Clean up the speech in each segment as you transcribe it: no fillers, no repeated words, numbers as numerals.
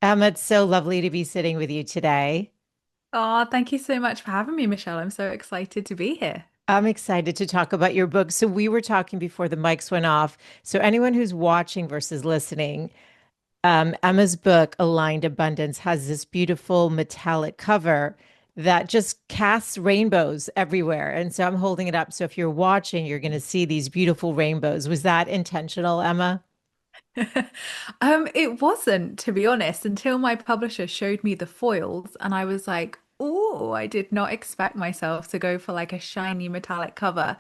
It's so lovely to be sitting with you today. Oh, thank you so much for having me, Michelle. I'm so excited to be here. I'm excited to talk about your book. So, we were talking before the mics went off. So, anyone who's watching versus listening, Emma's book, Aligned Abundance, has this beautiful metallic cover that just casts rainbows everywhere. And so, I'm holding it up. So, if you're watching, you're going to see these beautiful rainbows. Was that intentional, Emma? It wasn't, to be honest, until my publisher showed me the foils, and I was like, oh, I did not expect myself to go for like a shiny metallic cover.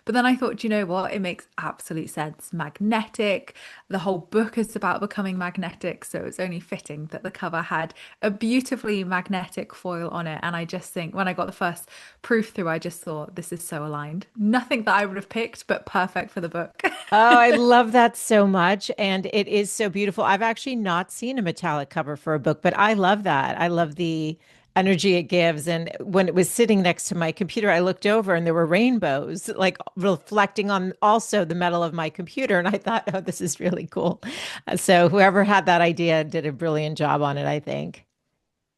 But then I thought, you know what? It makes absolute sense. Magnetic. The whole book is about becoming magnetic, so it's only fitting that the cover had a beautifully magnetic foil on it. And I just think when I got the first proof through, I just thought this is so aligned. Nothing that I would have picked, but perfect for the book. Oh, I love that so much. And it is so beautiful. I've actually not seen a metallic cover for a book, but I love that. I love the energy it gives. And when it was sitting next to my computer, I looked over and there were rainbows like reflecting on also the metal of my computer. And I thought, oh, this is really cool. So whoever had that idea did a brilliant job on it, I think.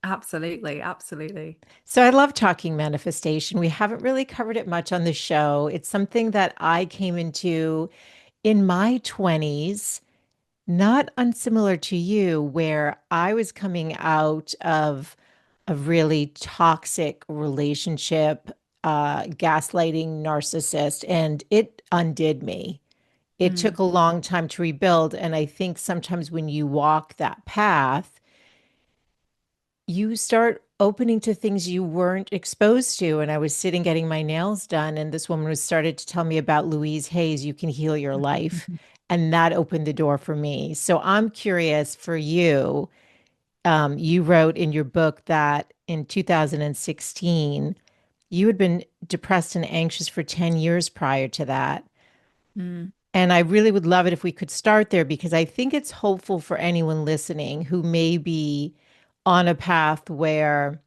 Absolutely, absolutely. So I love talking manifestation. We haven't really covered it much on the show. It's something that I came into in my 20s, not unsimilar to you, where I was coming out of a really toxic relationship, gaslighting narcissist, and it undid me. It took Mm. a long time to rebuild. And I think sometimes when you walk that path, you start opening to things you weren't exposed to. And I was sitting getting my nails done, and this woman was started to tell me about Louise Hay's You Can Heal Your Life. And that opened the door for me. So I'm curious for you. You wrote in your book that in 2016, you had been depressed and anxious for 10 years prior to that. Mm. And I really would love it if we could start there because I think it's hopeful for anyone listening who may be on a path where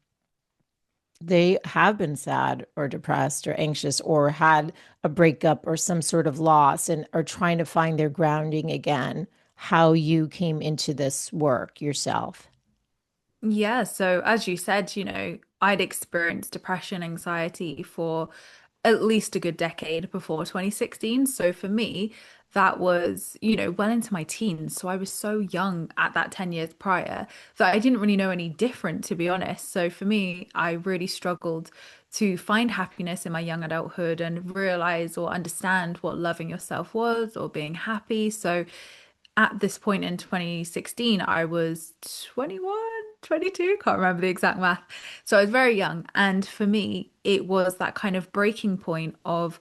they have been sad or depressed or anxious or had a breakup or some sort of loss and are trying to find their grounding again, how you came into this work yourself. Yeah, so as you said, I'd experienced depression, anxiety for at least a good decade before 2016. So for me, that was, well into my teens. So I was so young at that 10 years prior that I didn't really know any different, to be honest. So for me, I really struggled to find happiness in my young adulthood and realize or understand what loving yourself was or being happy. So at this point in 2016, I was 21, 22, can't remember the exact math. So I was very young. And for me, it was that kind of breaking point of,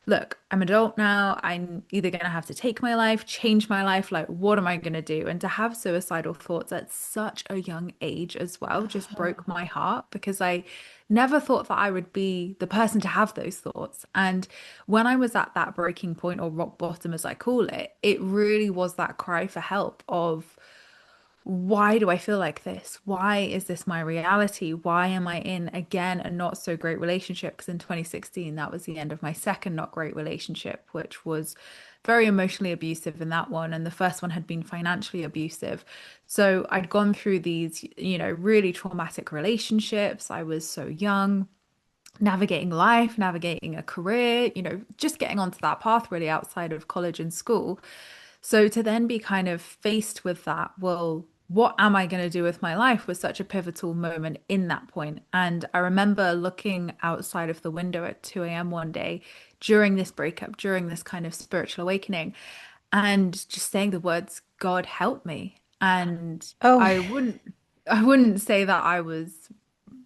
look, I'm an adult now. I'm either going to have to take my life, change my life. Like, what am I going to do? And to have suicidal thoughts at such a young age as well just broke my heart because I never thought that I would be the person to have those thoughts. And when I was at that breaking point or rock bottom, as I call it, it really was that cry for help of, why do I feel like this? Why is this my reality? Why am I in again a not so great relationship? Because in 2016, that was the end of my second not great relationship, which was very emotionally abusive in that one. And the first one had been financially abusive. So I'd gone through these, really traumatic relationships. I was so young, navigating life, navigating a career, just getting onto that path really outside of college and school. So to then be kind of faced with that, well, what am I going to do with my life was such a pivotal moment in that point. And I remember looking outside of the window at 2 a.m. one day during this breakup, during this kind of spiritual awakening, and just saying the words, God help me. And Oh, I wouldn't say that I was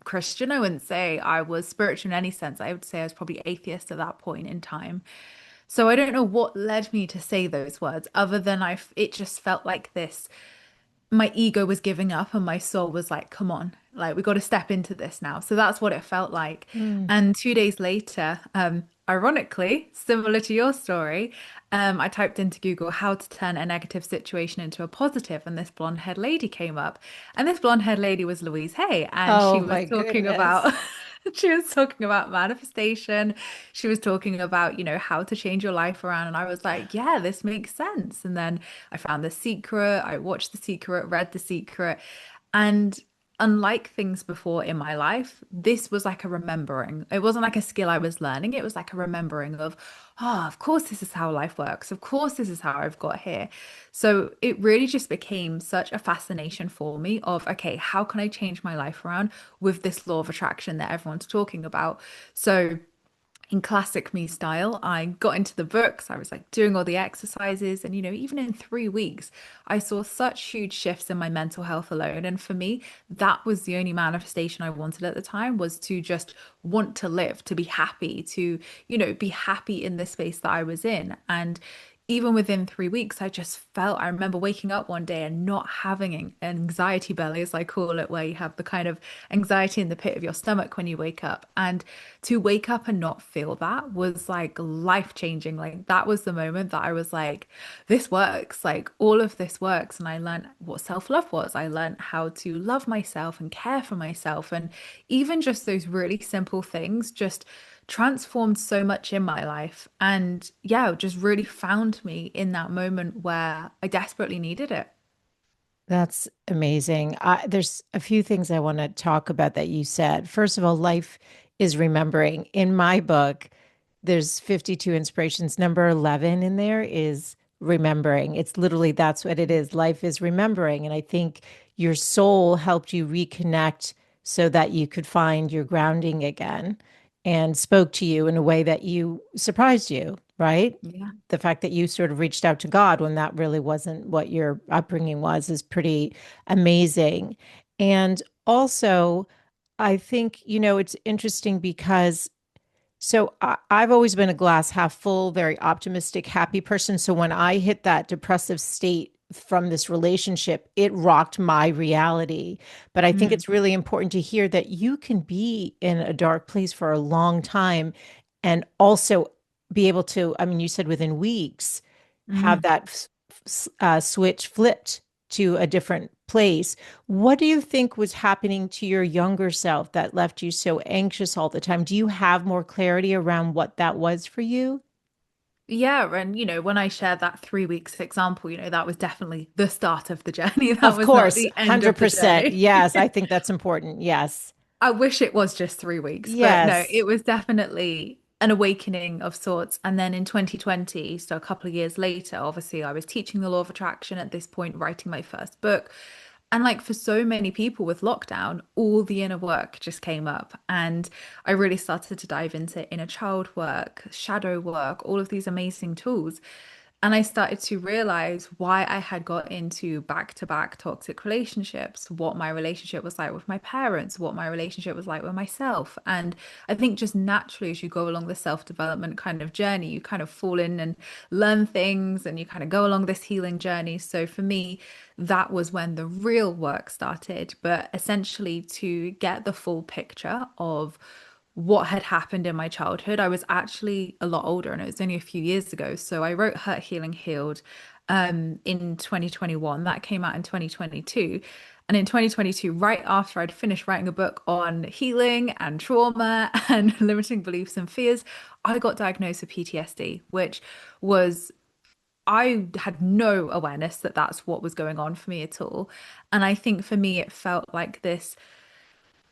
Christian. I wouldn't say I was spiritual in any sense. I would say I was probably atheist at that point in time. So I don't know what led me to say those words other than it just felt like this. My ego was giving up and my soul was like, come on, like we got to step into this now. So that's what it felt like. mm. And 2 days later, ironically, similar to your story, I typed into Google how to turn a negative situation into a positive, and this blonde-haired lady came up. And this blonde-haired lady was Louise Hay, and she Oh was my talking about goodness. She was talking about manifestation. She was talking about, how to change your life around. And I was like, yeah, this makes sense. And then I found The Secret. I watched The Secret, read The Secret. And unlike things before in my life, this was like a remembering. It wasn't like a skill I was learning. It was like a remembering of, oh, of course, this is how life works. Of course, this is how I've got here. So it really just became such a fascination for me of, okay, how can I change my life around with this law of attraction that everyone's talking about? So in classic me style, I got into the books. I was like doing all the exercises. And, even in 3 weeks, I saw such huge shifts in my mental health alone. And for me, that was the only manifestation I wanted at the time was to just want to live, to be happy, to, be happy in the space that I was in. And even within 3 weeks, I just felt, I remember waking up one day and not having an anxiety belly, as I call it, where you have the kind of anxiety in the pit of your stomach when you wake up. And to wake up and not feel that was like life changing. Like that was the moment that I was like, this works. Like all of this works. And I learned what self-love was. I learned how to love myself and care for myself. And even just those really simple things just transformed so much in my life. And yeah, just really found me in that moment where I desperately needed it. That's amazing. There's a few things I want to talk about that you said. First of all, life is remembering. In my book, there's 52 inspirations. Number 11 in there is remembering. It's literally that's what it is. Life is remembering. And I think your soul helped you reconnect so that you could find your grounding again and spoke to you in a way that you surprised you, right? Yeah. The fact that you sort of reached out to God when that really wasn't what your upbringing was is pretty amazing. And also, I think, it's interesting because I've always been a glass half full, very optimistic, happy person. So when I hit that depressive state from this relationship, it rocked my reality. But I think Mm, it's really important to hear that you can be in a dark place for a long time and also be able to, I mean, you said within weeks, have mm. that switch flipped to a different place. What do you think was happening to your younger self that left you so anxious all the time? Do you have more clarity around what that was for you? Yeah, and when I shared that 3 weeks example, that was definitely the start of the journey. That Of was not course, the end of the 100%. journey. Yes, I think that's important. Yes. I wish it was just 3 weeks, but no, Yes. it was definitely an awakening of sorts. And then in 2020, so a couple of years later, obviously I was teaching the law of attraction at this point, writing my first book. And like for so many people with lockdown, all the inner work just came up. And I really started to dive into inner child work, shadow work, all of these amazing tools. And I started to realize why I had got into back-to-back toxic relationships, what my relationship was like with my parents, what my relationship was like with myself. And I think just naturally, as you go along the self-development kind of journey, you kind of fall in and learn things and you kind of go along this healing journey. So for me, that was when the real work started. But essentially, to get the full picture of what had happened in my childhood. I was actually a lot older and it was only a few years ago. So I wrote Hurt, Healing, Healed in 2021. That came out in 2022. And in 2022, right after I'd finished writing a book on healing and trauma and limiting beliefs and fears, I got diagnosed with PTSD, which was I had no awareness that that's what was going on for me at all. And I think for me, it felt like this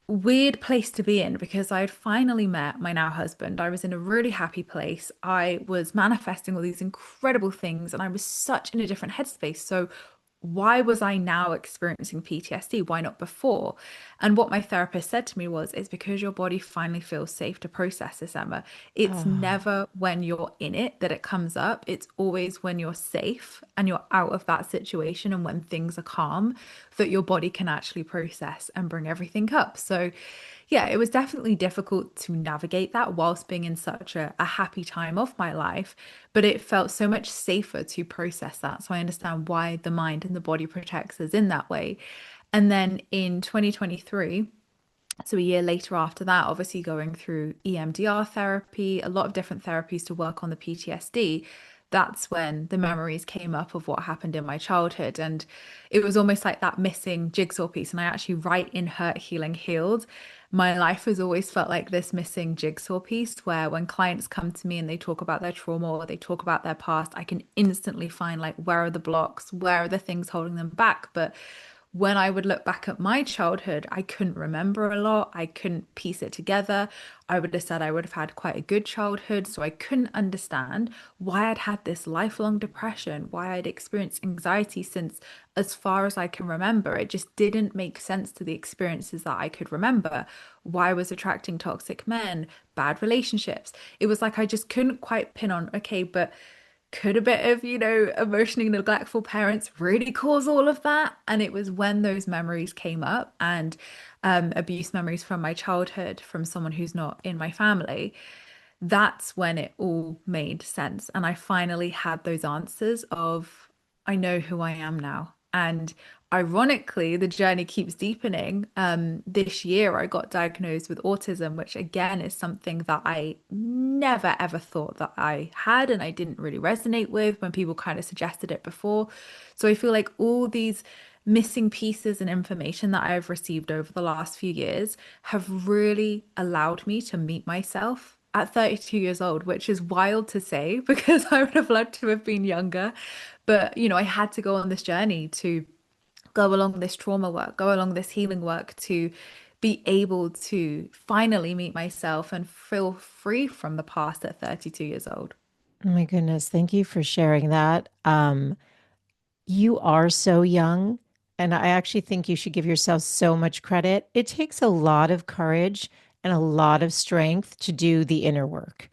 weird place to be in because I had finally met my now husband. I was in a really happy place. I was manifesting all these incredible things and I was such in a different headspace. So why was I now experiencing PTSD? Why not before? And what my therapist said to me was, it's because your body finally feels safe to process this, Emma. It's Oh, never when you're in it that it comes up. It's always when you're safe and you're out of that situation and when things are calm that your body can actually process and bring everything up. So, yeah, it was definitely difficult to navigate that whilst being in such a happy time of my life, but it felt so much safer to process that. So I understand why the mind and the body protects us in that way. And then in 2023, so a year later after that, obviously going through EMDR therapy, a lot of different therapies to work on the PTSD, that's when the memories came up of what happened in my childhood. And it was almost like that missing jigsaw piece. And I actually write in Hurt, Healing, Healed my life has always felt like this missing jigsaw piece where when clients come to me and they talk about their trauma or they talk about their past, I can instantly find like where are the blocks, where are the things holding them back. But when I would look back at my childhood, I couldn't remember a lot. I couldn't piece it together. I would have said I would have had quite a good childhood. So I couldn't understand why I'd had this lifelong depression, why I'd experienced anxiety since as far as I can remember. It just didn't make sense to the experiences that I could remember. Why I was attracting toxic men, bad relationships. It was like I just couldn't quite pin on, okay, but could a bit of, emotionally neglectful parents really cause all of that? And it was when those memories came up and abuse memories from my childhood, from someone who's not in my family, that's when it all made sense. And I finally had those answers of, I know who I am now. And ironically, the journey keeps deepening. This year, I got diagnosed with autism, which again is something that I never ever thought that I had, and I didn't really resonate with when people kind of suggested it before. So I feel like all these missing pieces and information that I've received over the last few years have really allowed me to meet myself at 32 years old, which is wild to say because I would have loved to have been younger. But, I had to go on this journey to go along this trauma work, go along this healing work to be able to finally meet myself and feel free from the past at 32 years old. Oh my goodness. Thank you for sharing that. You are so young, and I actually think you should give yourself so much credit. It takes a lot of courage and a lot of strength to do the inner work.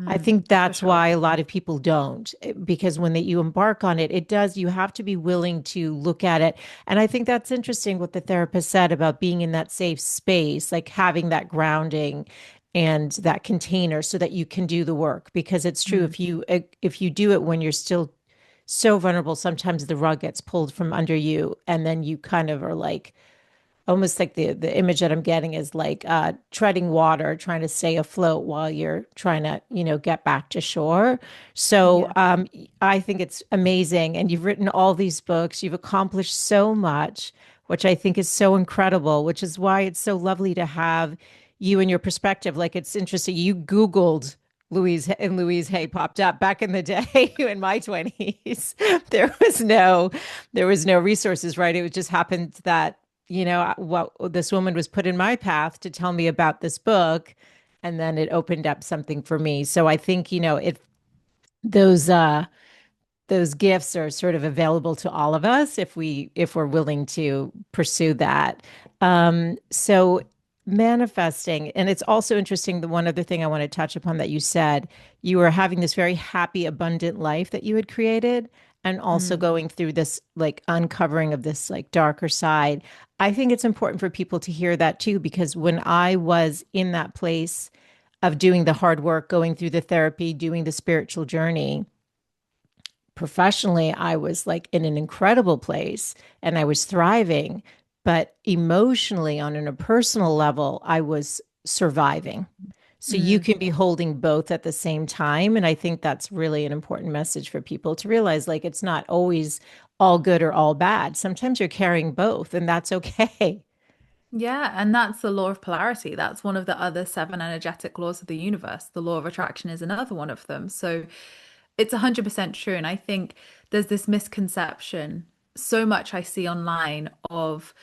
I think For that's sure. why a lot of people don't, because when you embark on it, you have to be willing to look at it. And I think that's interesting what the therapist said about being in that safe space, like having that grounding and that container so that you can do the work. Because it's true, Mm. if you do it when you're still so vulnerable, sometimes the rug gets pulled from under you, and then you kind of are like, almost like the image that I'm getting is like treading water, trying to stay afloat while you're trying to, get back to shore. So Yeah. I think it's amazing. And you've written all these books, you've accomplished so much, which I think is so incredible, which is why it's so lovely to have you and your perspective. Like it's interesting. You Googled Louise Hay popped up back in the day in my 20s. There was no there was no resources, right? It just happened that what this woman was put in my path to tell me about this book, and then it opened up something for me. So I think if those uh those gifts are sort of available to all of us if we're willing to pursue that. So manifesting, and it's also interesting, the one other thing I want to touch upon that you said, you were having this very happy abundant life that you had created, and also Mm. going through this like uncovering of this like darker side. I think it's important for people to hear that too, because when I was in that place of doing the hard work, going through the therapy, doing the spiritual journey, professionally, I was like in an incredible place and I was thriving. But emotionally, on a personal level, I was surviving. So you Mm. can be holding both at the same time. And I think that's really an important message for people to realize like it's not always all good or all bad. Sometimes you're carrying both, and that's okay. Yeah, and that's the law of polarity. That's one of the other seven energetic laws of the universe. The law of attraction is another one of them. So it's 100% true. And I think there's this misconception, so much I see online of,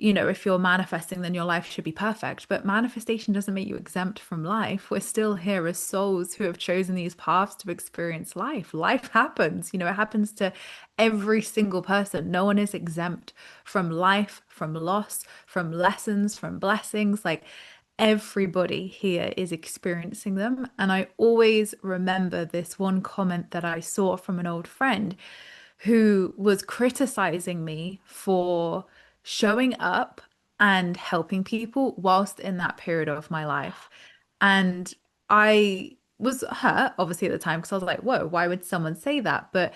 if you're manifesting, then your life should be perfect. But manifestation doesn't make you exempt from life. We're still here as souls who have chosen these paths to experience life. Life happens, it happens to every single person. No one is exempt from life, from loss, from lessons, from blessings. Like, everybody here is experiencing them. And I always remember this one comment that I saw from an old friend who was criticizing me for showing up and helping people whilst in that period of my life. And I was hurt, obviously, at the time, because I was like, whoa, why would someone say that? But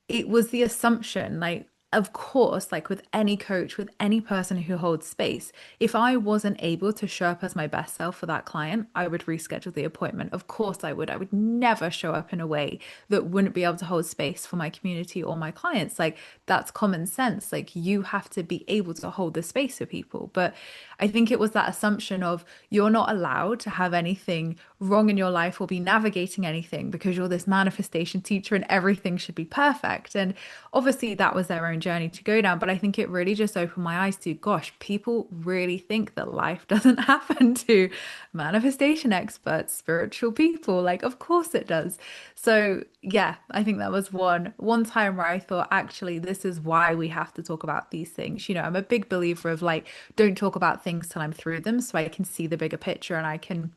it was the assumption, like, of course, like with any coach, with any person who holds space, if I wasn't able to show up as my best self for that client, I would reschedule the appointment. Of course, I would. I would never show up in a way that wouldn't be able to hold space for my community or my clients. Like, that's common sense. Like, you have to be able to hold the space for people. But I think it was that assumption of you're not allowed to have anything wrong in your life or be navigating anything because you're this manifestation teacher and everything should be perfect. And obviously, that was their own journey to go down. But I think it really just opened my eyes to, gosh, people really think that life doesn't happen to manifestation experts, spiritual people. Like, of course it does. So yeah, I think that was one time where I thought, actually, this is why we have to talk about these things. You know, I'm a big believer of like, don't talk about things till I'm through them so I can see the bigger picture and I can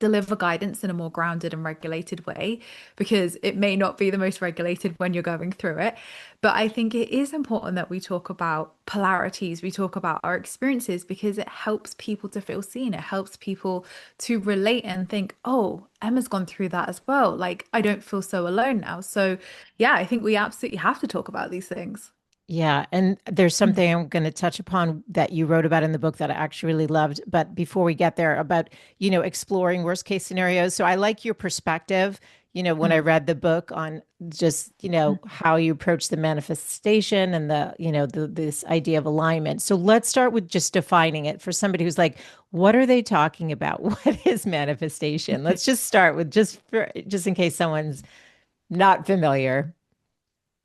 deliver guidance in a more grounded and regulated way because it may not be the most regulated when you're going through it. But I think it is important that we talk about polarities, we talk about our experiences because it helps people to feel seen. It helps people to relate and think, oh, Emma's gone through that as well. Like, I don't feel so alone now. So, yeah, I think we absolutely have to talk about these things. Yeah, and there's something I'm going to touch upon that you wrote about in the book that I actually really loved. But before we get there, about, exploring worst case scenarios. So I like your perspective, when I Mm. read the book on just, how you approach the manifestation and this idea of alignment. So let's start with just defining it for somebody who's like, what are they talking about? What is manifestation? Let's just start with just in case someone's not familiar.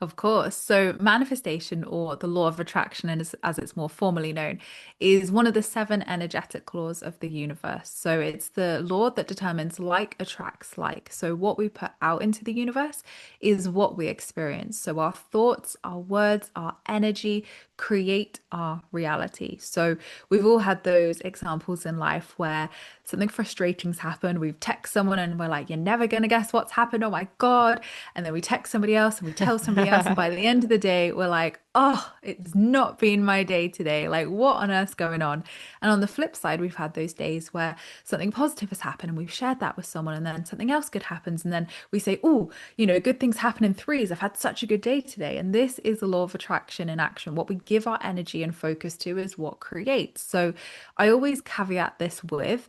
Of course. So, manifestation, or the law of attraction, and as it's more formally known, is one of the seven energetic laws of the universe. So, it's the law that determines like attracts like. So, what we put out into the universe is what we experience. So, our thoughts, our words, our energy create our reality. So, we've all had those examples in life where something frustrating's happened. We've texted someone and we're like, you're never going to guess what's happened. Oh my God. And then we text somebody else and we tell somebody else. And by the end of the day, we're like, oh, it's not been my day today. Like, what on earth's going on? And on the flip side, we've had those days where something positive has happened and we've shared that with someone, and then something else good happens. And then we say, oh, good things happen in threes. I've had such a good day today. And this is the law of attraction in action. What we give our energy and focus to is what creates. So I always caveat this with,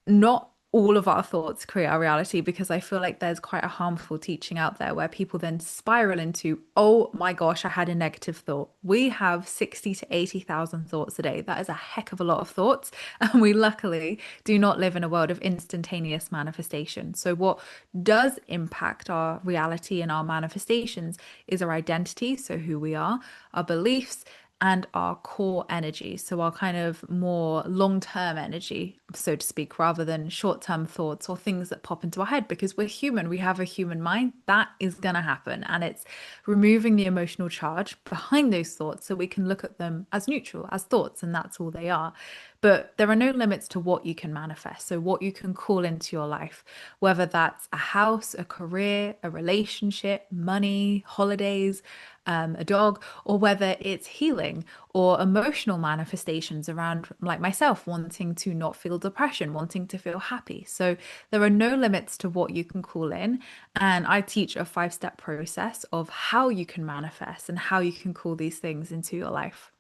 not all of our thoughts create our reality, because I feel like there's quite a harmful teaching out there where people then spiral into, oh my gosh, I had a negative thought. We have 60 to 80,000 thoughts a day. That is a heck of a lot of thoughts. And we luckily do not live in a world of instantaneous manifestation. So, what does impact our reality and our manifestations is our identity, so who we are, our beliefs, and our core energy. So, our kind of more long term energy, so to speak, rather than short term thoughts or things that pop into our head, because we're human. We have a human mind. That is going to happen. And it's removing the emotional charge behind those thoughts so we can look at them as neutral, as thoughts, and that's all they are. But there are no limits to what you can manifest. So, what you can call into your life, whether that's a house, a career, a relationship, money, holidays, a dog, or whether it's healing or emotional manifestations around, like myself, wanting to not feel depression, wanting to feel happy. So there are no limits to what you can call in. And I teach a 5-step process of how you can manifest and how you can call these things into your life.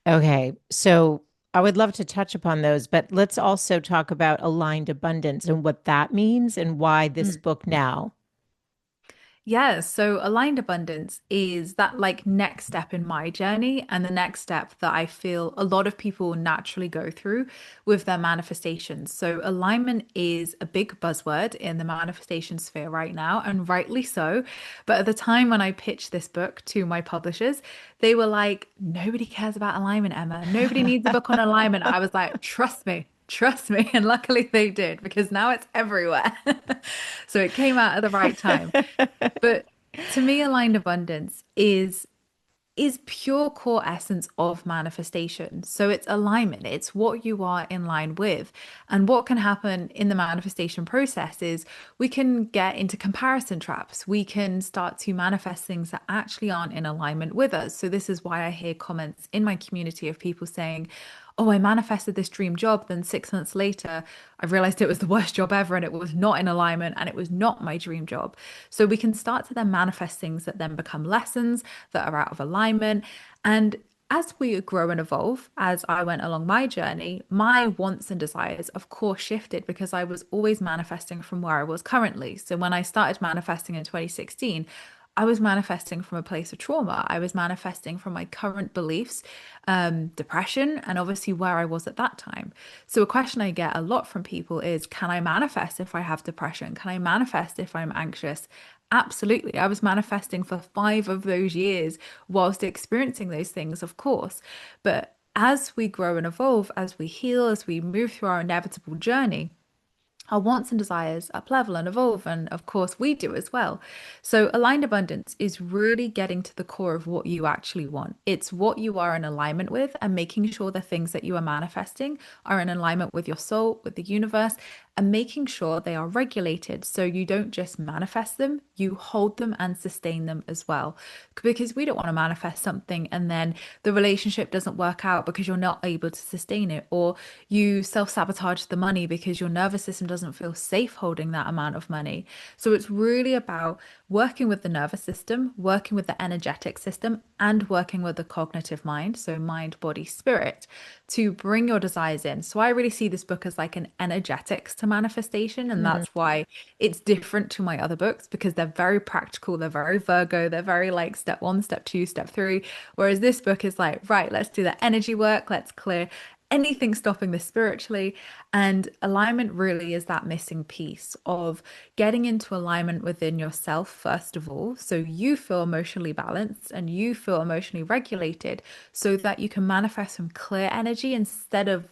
Okay, so I would love to touch upon those, but let's also talk about aligned abundance and what that means and why this book now. Yeah, so aligned abundance is that like next step in my journey, and the next step that I feel a lot of people naturally go through with their manifestations. So alignment is a big buzzword in the manifestation sphere right now, and rightly so. But at the time when I pitched this book to my publishers, they were like, nobody cares about alignment, Emma. Nobody needs a book on alignment. I was like, trust me. Trust me. And luckily they did, because now it's everywhere. So it came out at the right time. But to me, aligned abundance is pure core essence of manifestation. So it's alignment. It's what you are in line with. And what can happen in the manifestation process is we can get into comparison traps. We can start to manifest things that actually aren't in alignment with us. So this is why I hear comments in my community of people saying, oh, I manifested this dream job. Then 6 months later, I realized it was the worst job ever and it was not in alignment and it was not my dream job. So we can start to then manifest things that then become lessons that are out of alignment. And as we grow and evolve, as I went along my journey, my wants and desires, of course, shifted because I was always manifesting from where I was currently. So when I started manifesting in 2016, I was manifesting from a place of trauma. I was manifesting from my current beliefs, depression, and obviously where I was at that time. So, a question I get a lot from people is, can I manifest if I have depression? Can I manifest if I'm anxious? Absolutely. I was manifesting for 5 of those years whilst experiencing those things, of course. But as we grow and evolve, as we heal, as we move through our inevitable journey, our wants and desires up level and evolve. And of course, we do as well. So, aligned abundance is really getting to the core of what you actually want. It's what you are in alignment with and making sure the things that you are manifesting are in alignment with your soul, with the universe, and making sure they are regulated. So, you don't just manifest them, you hold them and sustain them as well. Because we don't want to manifest something and then the relationship doesn't work out because you're not able to sustain it, or you self sabotage the money because your nervous system doesn't feel safe holding that amount of money. So it's really about working with the nervous system, working with the energetic system, and working with the cognitive mind. So mind, body, spirit to bring your desires in. So I really see this book as like an energetics to manifestation. And Mhm. that's why it's different to my other books because they're very practical. They're very Virgo. They're very like step one, step two, step three. Whereas this book is like, right, let's do the energy work. Let's clear anything stopping this spiritually. And alignment really is that missing piece of getting into alignment within yourself, first of all, so you feel emotionally balanced and you feel emotionally regulated so that you can manifest some clear energy instead of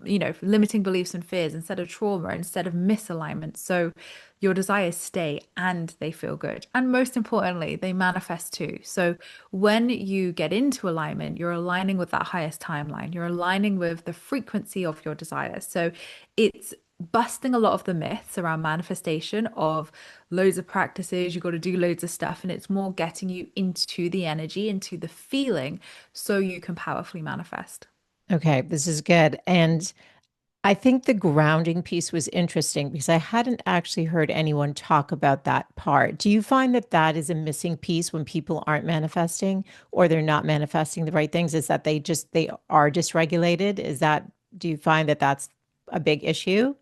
limiting beliefs and fears, instead of trauma, instead of misalignment. So your desires stay and they feel good. And most importantly, they manifest too. So when you get into alignment, you're aligning with that highest timeline, you're aligning with the frequency of your desires. So it's busting a lot of the myths around manifestation of loads of practices, you've got to do loads of stuff, and it's more getting you into the energy, into the feeling, so you can powerfully manifest. Okay, this is good. And I think the grounding piece was interesting because I hadn't actually heard anyone talk about that part. Do you find that that is a missing piece when people aren't manifesting or they're not manifesting the right things? Is that they are dysregulated? Do you find that that's a big issue?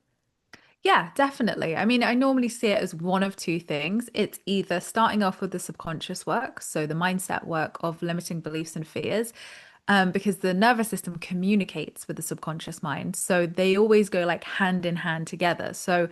Yeah, definitely. I mean, I normally see it as one of two things. It's either starting off with the subconscious work, so the mindset work of limiting beliefs and fears, because the nervous system communicates with the subconscious mind. So they always go like hand in hand together. So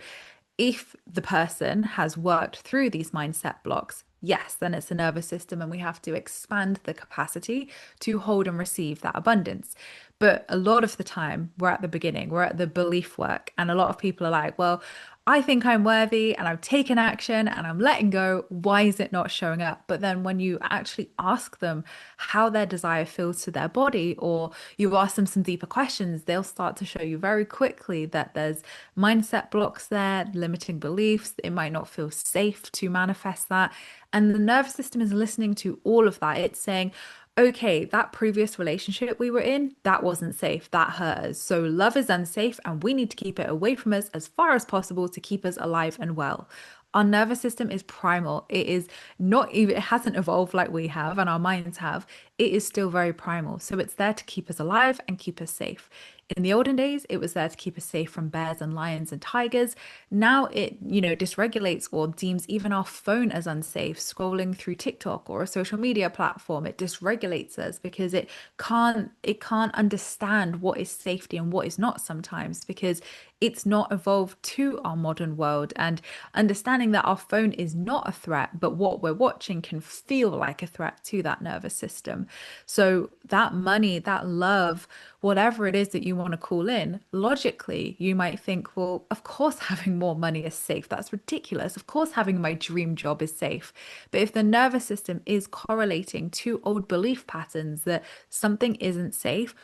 if the person has worked through these mindset blocks, yes, then it's the nervous system, and we have to expand the capacity to hold and receive that abundance. But a lot of the time, we're at the beginning, we're at the belief work, and a lot of people are like, well, I think I'm worthy and I've taken action and I'm letting go. Why is it not showing up? But then when you actually ask them how their desire feels to their body, or you ask them some deeper questions, they'll start to show you very quickly that there's mindset blocks there, limiting beliefs. It might not feel safe to manifest that. And the nervous system is listening to all of that. It's saying, okay, that previous relationship we were in, that wasn't safe. That hurt us. So love is unsafe and we need to keep it away from us as far as possible to keep us alive and well. Our nervous system is primal. It is not even, it hasn't evolved like we have and our minds have. It is still very primal. So it's there to keep us alive and keep us safe. In the olden days, it was there to keep us safe from bears and lions and tigers. Now it dysregulates or deems even our phone as unsafe. Scrolling through TikTok or a social media platform, it dysregulates us because it can't understand what is safety and what is not sometimes because it's not evolved to our modern world. And understanding that our phone is not a threat, but what we're watching can feel like a threat to that nervous system. So that money, that love, whatever it is that you want to call in, logically, you might think, well, of course, having more money is safe. That's ridiculous. Of course, having my dream job is safe. But if the nervous system is correlating to old belief patterns that something isn't safe,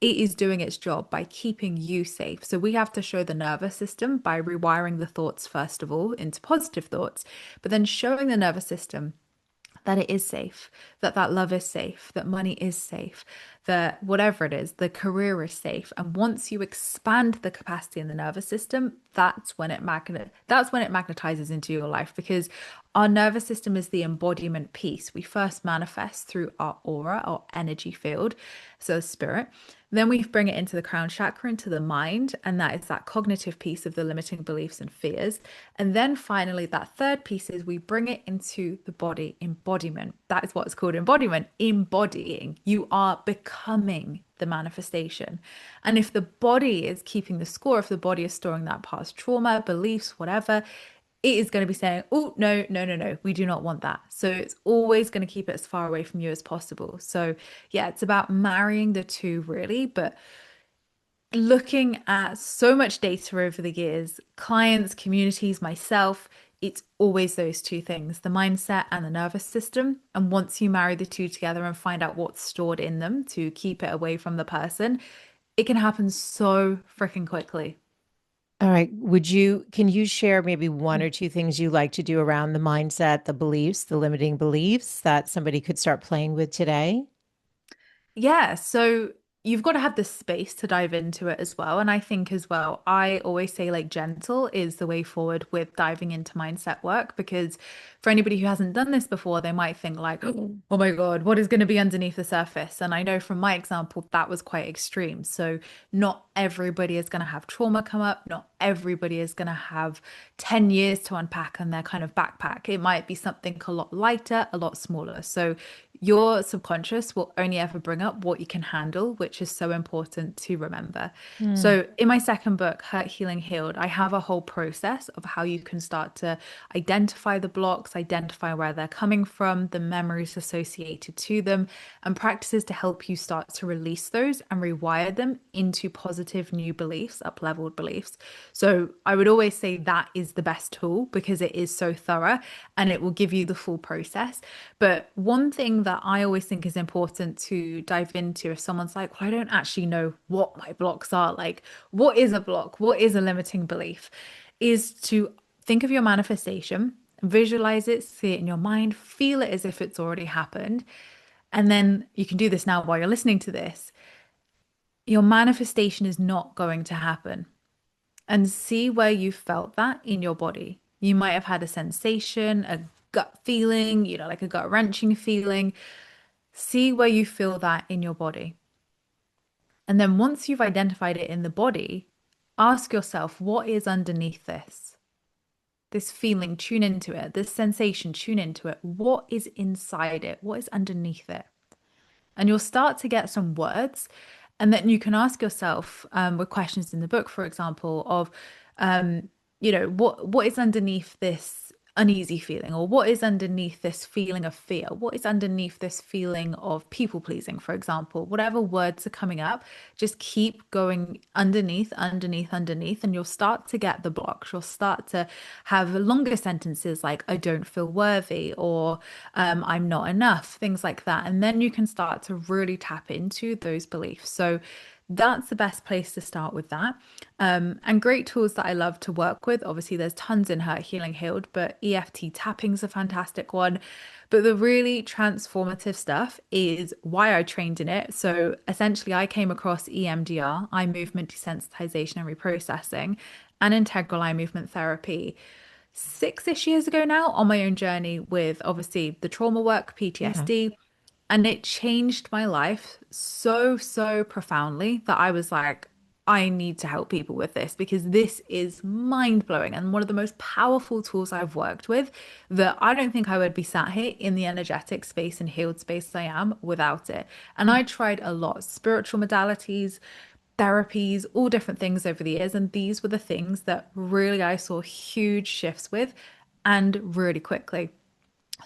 it is doing its job by keeping you safe. So we have to show the nervous system by rewiring the thoughts, first of all, into positive thoughts, but then showing the nervous system that it is safe, that that love is safe, that money is safe, that whatever it is, the career is safe. And once you expand the capacity in the nervous system, that's when it magnetizes into your life, because our nervous system is the embodiment piece. We first manifest through our aura, our energy field, so spirit. Then we bring it into the crown chakra, into the mind, and that is that cognitive piece of the limiting beliefs and fears. And then finally, that third piece is we bring it into the body, embodiment. That is what's called embodiment, embodying. You are becoming the manifestation. And if the body is keeping the score, if the body is storing that past trauma, beliefs, whatever, it is going to be saying, oh, no, no, no, no, we do not want that. So it's always going to keep it as far away from you as possible. So, yeah, it's about marrying the two, really. But looking at so much data over the years, clients, communities, myself, it's always those two things, the mindset and the nervous system. And once you marry the two together and find out what's stored in them to keep it away from the person, it can happen so freaking quickly. All right. Can you share maybe one or two things you like to do around the mindset, the beliefs, the limiting beliefs that somebody could start playing with today? Yeah, so you've got to have the space to dive into it as well. And I think as well, I always say like gentle is the way forward with diving into mindset work, because for anybody who hasn't done this before, they might think like, oh my God, what is going to be underneath the surface? And I know from my example, that was quite extreme. So not everybody is going to have trauma come up. Not everybody is going to have 10 years to unpack on their kind of backpack. It might be something a lot lighter, a lot smaller. So your subconscious will only ever bring up what you can handle, which is so important to remember. Hmm. So, in my second book, Hurt, Healing, Healed, I have a whole process of how you can start to identify the blocks, identify where they're coming from, the memories associated to them, and practices to help you start to release those and rewire them into positive new beliefs, up leveled beliefs. So, I would always say that is the best tool because it is so thorough and it will give you the full process. But one thing that I always think is important to dive into if someone's like, well, I don't actually know what my blocks are, like, what is a block? What is a limiting belief? Is to think of your manifestation, visualize it, see it in your mind, feel it as if it's already happened. And then you can do this now while you're listening to this. Your manifestation is not going to happen, and see where you felt that in your body. You might have had a sensation, a gut feeling, like a gut wrenching feeling. See where you feel that in your body. And then once you've identified it in the body, ask yourself, what is underneath this? This feeling, tune into it. This sensation, tune into it. What is inside it? What is underneath it? And you'll start to get some words. And then you can ask yourself, with questions in the book, for example, of, what is underneath this uneasy feeling, or what is underneath this feeling of fear? What is underneath this feeling of people pleasing, for example? Whatever words are coming up, just keep going underneath, underneath, underneath, and you'll start to get the blocks. You'll start to have longer sentences like, I don't feel worthy, or I'm not enough, things like that. And then you can start to really tap into those beliefs. So that's the best place to start with that. And great tools that I love to work with. Obviously, there's tons in Hurt, Healing, Healed, but EFT tapping's a fantastic one. But the really transformative stuff is why I trained in it. So essentially, I came across EMDR, eye movement desensitization and reprocessing, and integral eye movement therapy 6-ish years ago now on my own journey with obviously the trauma work, Yeah. PTSD. And it changed my life so, so profoundly that I was like, I need to help people with this because this is mind blowing and one of the most powerful tools I've worked with, that I don't think I would be sat here in the energetic space and healed space I am without it. And I tried a lot, spiritual modalities, therapies, all different things over the years. And these were the things that really I saw huge shifts with, and really quickly.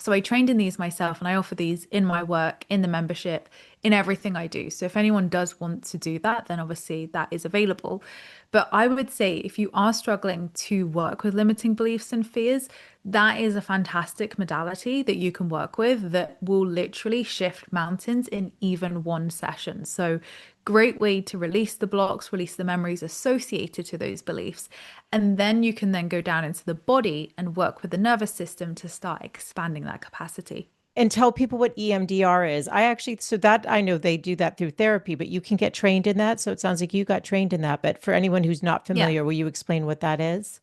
So I trained in these myself and I offer these in my work, in the membership, in everything I do. So if anyone does want to do that, then obviously that is available. But I would say if you are struggling to work with limiting beliefs and fears, that is a fantastic modality that you can work with that will literally shift mountains in even one session. So great way to release the blocks, release the memories associated to those beliefs. And then you can then go down into the body and work with the nervous system to start expanding that capacity. And tell people what EMDR is. I actually, so that I know they do that through therapy, but you can get trained in that. So it sounds like you got trained in that. But for anyone who's not Yeah. familiar, will you explain what that is?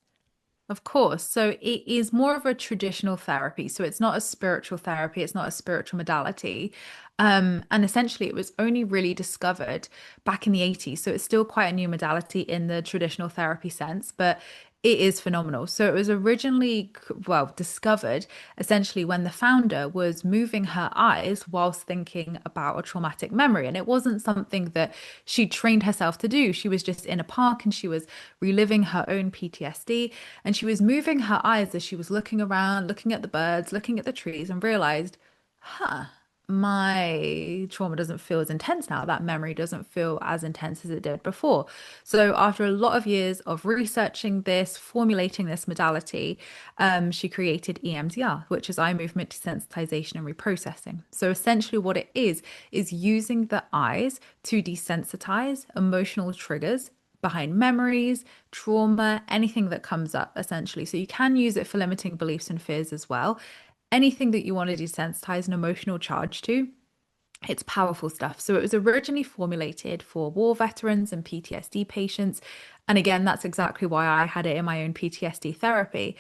Of course. So it is more of a traditional therapy. So it's not a spiritual therapy, it's not a spiritual modality. And essentially, it was only really discovered back in the 80s. So it's still quite a new modality in the traditional therapy sense, but it is phenomenal. So it was originally, well, discovered essentially when the founder was moving her eyes whilst thinking about a traumatic memory. And it wasn't something that she trained herself to do. She was just in a park and she was reliving her own PTSD. And she was moving her eyes as she was looking around, looking at the birds, looking at the trees, and realized, huh, my trauma doesn't feel as intense now. That memory doesn't feel as intense as it did before. So, after a lot of years of researching this, formulating this modality, she created EMDR, which is eye movement desensitization and reprocessing. So, essentially, what it is using the eyes to desensitize emotional triggers behind memories, trauma, anything that comes up, essentially. So, you can use it for limiting beliefs and fears as well. Anything that you want to desensitize an emotional charge to, it's powerful stuff. So it was originally formulated for war veterans and PTSD patients. And again, that's exactly why I had it in my own PTSD therapy.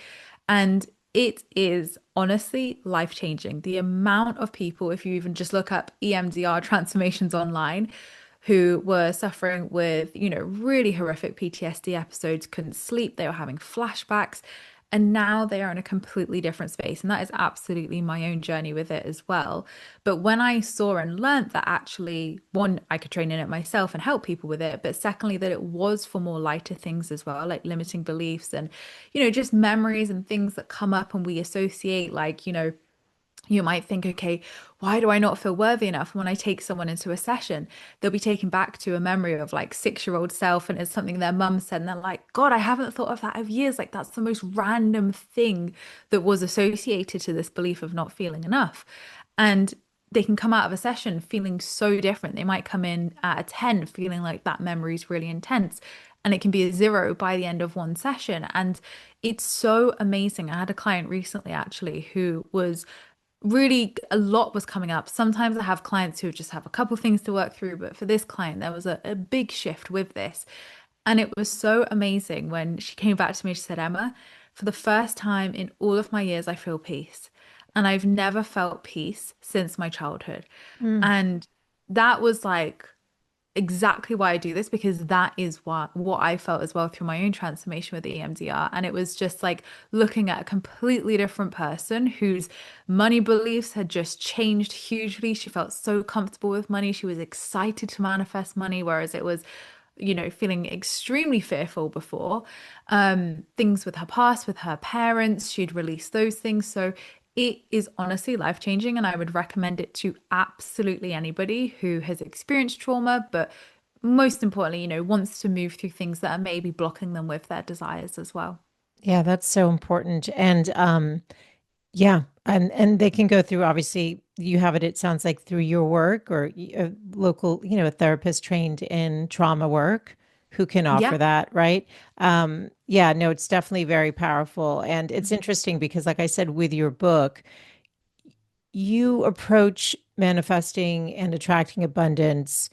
And it is honestly life changing. The amount of people, if you even just look up EMDR transformations online, who were suffering with, really horrific PTSD episodes, couldn't sleep, they were having flashbacks, and now they are in a completely different space. And that is absolutely my own journey with it as well. But when I saw and learned that actually, one, I could train in it myself and help people with it, but secondly, that it was for more lighter things as well, like limiting beliefs and, just memories and things that come up and we associate, like, you might think, okay, why do I not feel worthy enough? When I take someone into a session, they'll be taken back to a memory of like 6-year-old self, and it's something their mum said, and they're like, God, I haven't thought of that of years. Like, that's the most random thing that was associated to this belief of not feeling enough. And they can come out of a session feeling so different. They might come in at a 10 feeling like that memory is really intense. And it can be a 0 by the end of one session. And it's so amazing. I had a client recently actually who was really a lot was coming up. Sometimes I have clients who just have a couple things to work through, but for this client, there was a big shift with this. And it was so amazing when she came back to me. She said, Emma, for the first time in all of my years, I feel peace. And I've never felt peace since my childhood. Mm. And that was like exactly why I do this, because that is what I felt as well through my own transformation with the EMDR. And it was just like looking at a completely different person whose money beliefs had just changed hugely. She felt so comfortable with money. She was excited to manifest money, whereas it was, feeling extremely fearful before. Things with her past, with her parents, she'd released those things. So it is honestly life changing, and I would recommend it to absolutely anybody who has experienced trauma, but most importantly, wants to move through things that are maybe blocking them with their desires as well. Yeah, that's so important. And yeah, and they can go through, obviously you have it, it sounds like through your work or a local, a therapist trained in trauma work who can offer Yeah. that, right? Yeah, no, it's definitely very powerful. And it's interesting because like I said, with your book, you approach manifesting and attracting abundance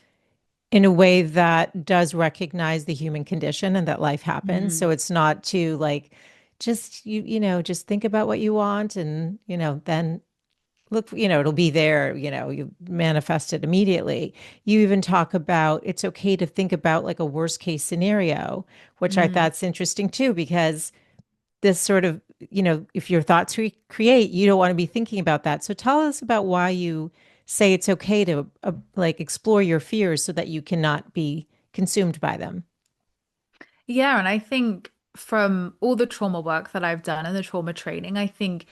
in a way that does recognize the human condition and that life happens. Mm. So it's not to like just just think about what you want and then look, it'll be there, you manifest it immediately. You even talk about it's okay to think about like a worst case scenario, which I Mm. thought's interesting too, because this sort of, if your thoughts create, you don't want to be thinking about that. So tell us about why you say it's okay to like explore your fears so that you cannot be consumed by them. Yeah, and I think from all the trauma work that I've done and the trauma training, I think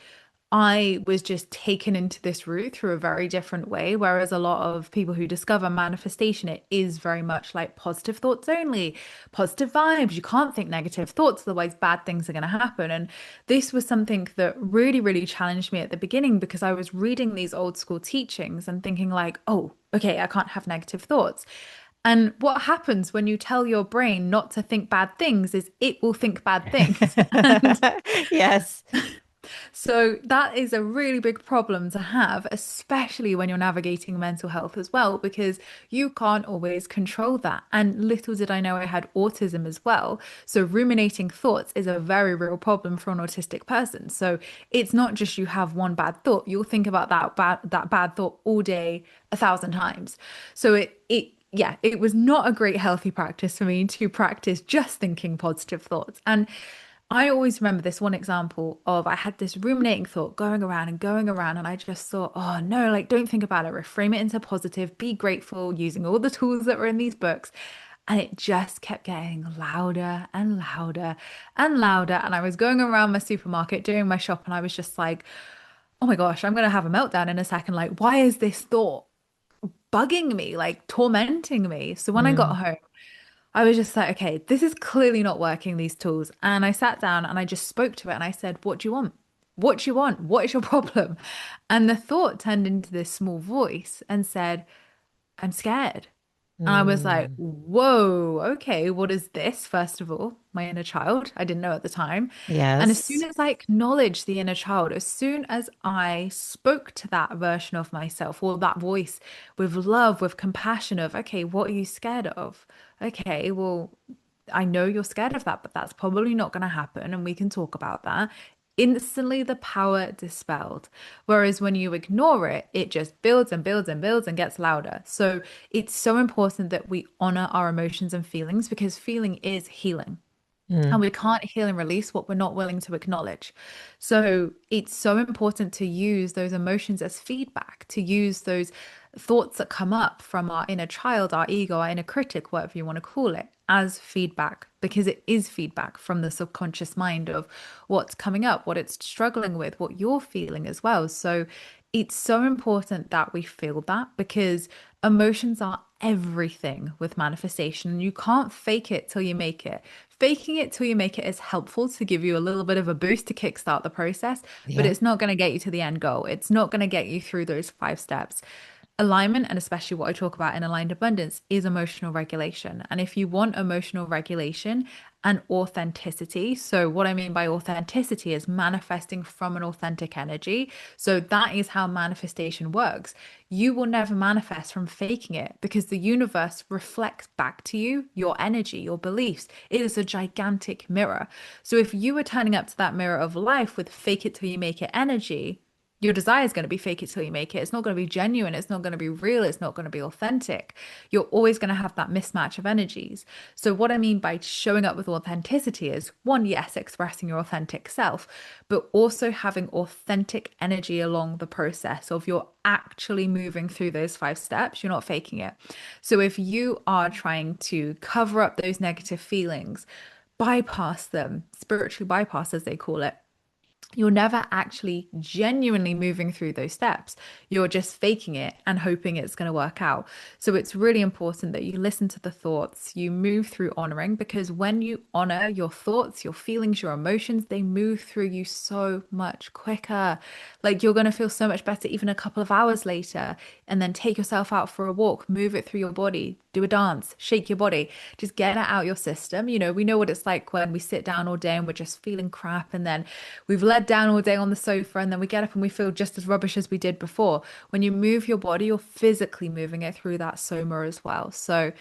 I was just taken into this route through a very different way. Whereas a lot of people who discover manifestation, it is very much like positive thoughts only, positive vibes. You can't think negative thoughts, otherwise, bad things are going to happen. And this was something that really, really challenged me at the beginning because I was reading these old school teachings and thinking, like, oh, okay, I can't have negative thoughts. And what happens when you tell your brain not to think bad things is it will think bad things. And Yes. So that is a really big problem to have, especially when you're navigating mental health as well, because you can't always control that. And little did I know I had autism as well. So ruminating thoughts is a very real problem for an autistic person. So it's not just you have one bad thought, you'll think about that bad thought all day, 1,000 times. So yeah, it was not a great healthy practice for me to practice just thinking positive thoughts. And I always remember this one example of I had this ruminating thought going around, and I just thought, oh no, like don't think about it, reframe it into positive, be grateful using all the tools that were in these books. And it just kept getting louder and louder and louder. And I was going around my supermarket doing my shop, and I was just like, oh my gosh, I'm going to have a meltdown in a second. Like, why is this thought bugging me, like tormenting me? So when I got Mm, home, I was just like, okay, this is clearly not working, these tools. And I sat down and I just spoke to it and I said, what do you want? What do you want? What is your problem? And the thought turned into this small voice and said, I'm scared. And I was like, mm. whoa, okay, what is this? First of all, my inner child. I didn't know at the time. And as soon Yes. as I acknowledged the inner child, as soon as I spoke to that version of myself or that voice with love, with compassion of, okay, what are you scared of? Okay, well, I know you're scared of that, but that's probably not going to happen. And we can talk about that. Instantly, the power dispelled. Whereas when you ignore it, it just builds and builds and builds and gets louder. So it's so important that we honor our emotions and feelings because feeling is healing. And Mm, we can't heal and release what we're not willing to acknowledge. So it's so important to use those emotions as feedback, to use those thoughts that come up from our inner child, our ego, our inner critic, whatever you want to call it, as feedback, because it is feedback from the subconscious mind of what's coming up, what it's struggling with, what you're feeling as well. So it's so important that we feel that because emotions are everything with manifestation. You can't fake it till you make it. Faking it till you make it is helpful to give you a little bit of a boost to kickstart the process, but yeah. it's not going to get you to the end goal. It's not going to get you through those 5 steps. Alignment, and especially what I talk about in aligned abundance, is emotional regulation. And if you want emotional regulation and authenticity, so what I mean by authenticity is manifesting from an authentic energy. So that is how manifestation works. You will never manifest from faking it because the universe reflects back to you your energy, your beliefs. It is a gigantic mirror. So if you are turning up to that mirror of life with fake it till you make it energy, your desire is going to be fake it till you make it. It's not going to be genuine. It's not going to be real. It's not going to be authentic. You're always going to have that mismatch of energies. So, what I mean by showing up with authenticity is one, yes, expressing your authentic self, but also having authentic energy along the process of you're actually moving through those 5 steps. You're not faking it. So, if you are trying to cover up those negative feelings, bypass them, spiritually bypass, as they call it, you're never actually genuinely moving through those steps. You're just faking it and hoping it's going to work out. So it's really important that you listen to the thoughts, you move through honoring, because when you honor your thoughts, your feelings, your emotions, they move through you so much quicker. Like you're going to feel so much better even a couple of hours later. And then take yourself out for a walk, move it through your body, do a dance, shake your body, just get it out your system. You know, we know what it's like when we sit down all day and we're just feeling crap, and then we've led down all day on the sofa, and then we get up and we feel just as rubbish as we did before. When you move your body, you're physically moving it through that soma as well. So,